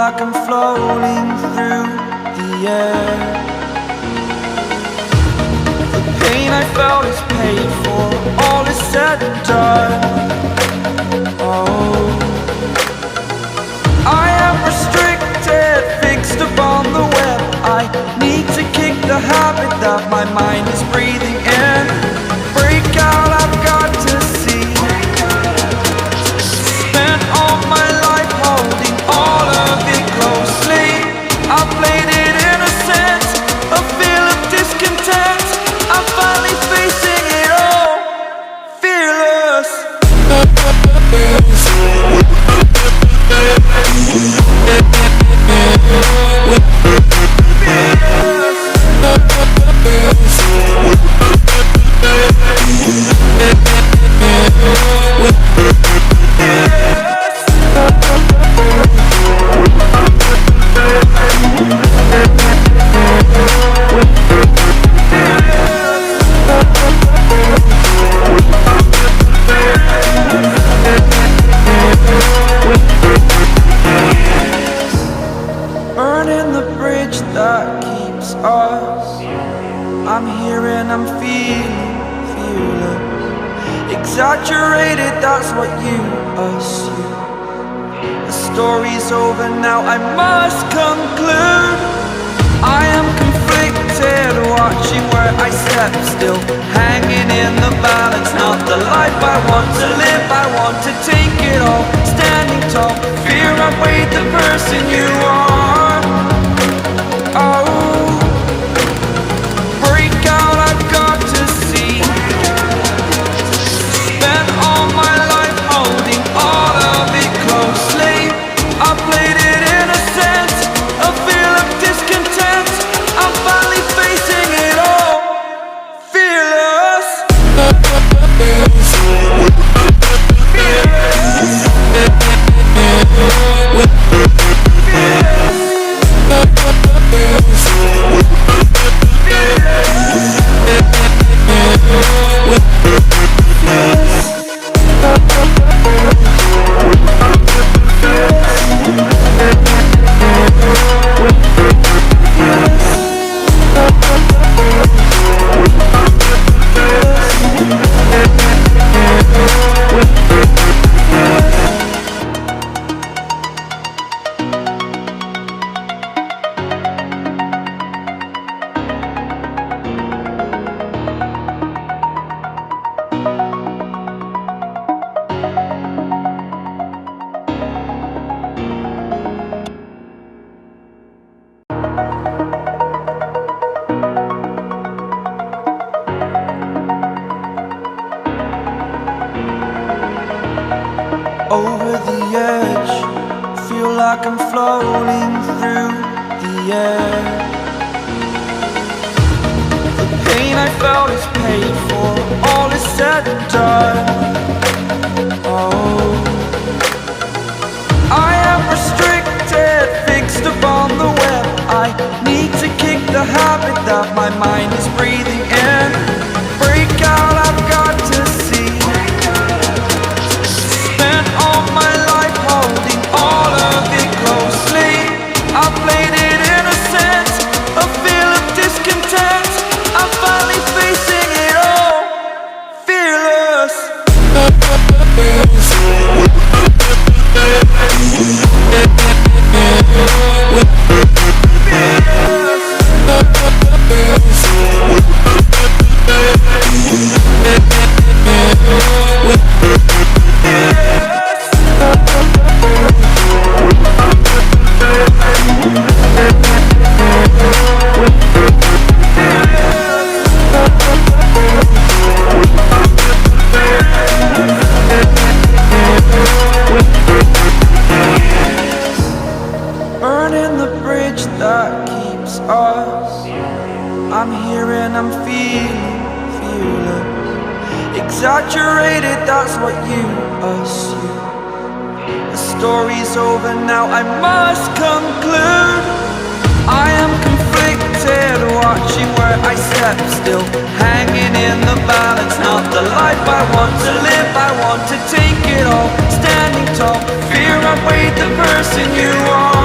like I'm floating through the air. The pain I felt is paid for, all is said and done. Oh, I am restricted, fixed upon the web. I need to kick the habit that my mind is breathing in. Break out, I've got to see. Spent all my life holding all of it closely. I played it innocent, a feel of discontent. I'm finally facing it all, fearless. Burning the bridge that keeps us. I'm here and I'm feeling fearless. Exaggerated, that's what you assume. The story's over now, I must conclude. I am conflicted, watching where I step still, hanging in the balance. Not the life I want to live, I want to take it all. Standing tall, fear I weighed the person you are. Oh, break out, I've got to see. Spent all my life holding all of it closely. I played it innocent, a feel of discontent. I'm finally facing it all, fearless. Over the edge, feel like I'm floating through the air. The pain I felt is paid for, all is said and done. Oh, I am restricted, fixed upon the web. I need to kick the habit that my mind is breathing in. Break out, I've got to see. Spent all my life holding all of it closely. I played it innocent, a feel of discontent. I'm finally facing it all, fearless. Burning the bridge that keeps us. I'm here and I'm feeling fearless. Exaggerated, that's what you assume. The story's over now, I must conclude. I am conflicted, watching where I step still, hanging in the balance. Not the life I want to live, I want to take it all. Standing tall, fear I weighed the person you are.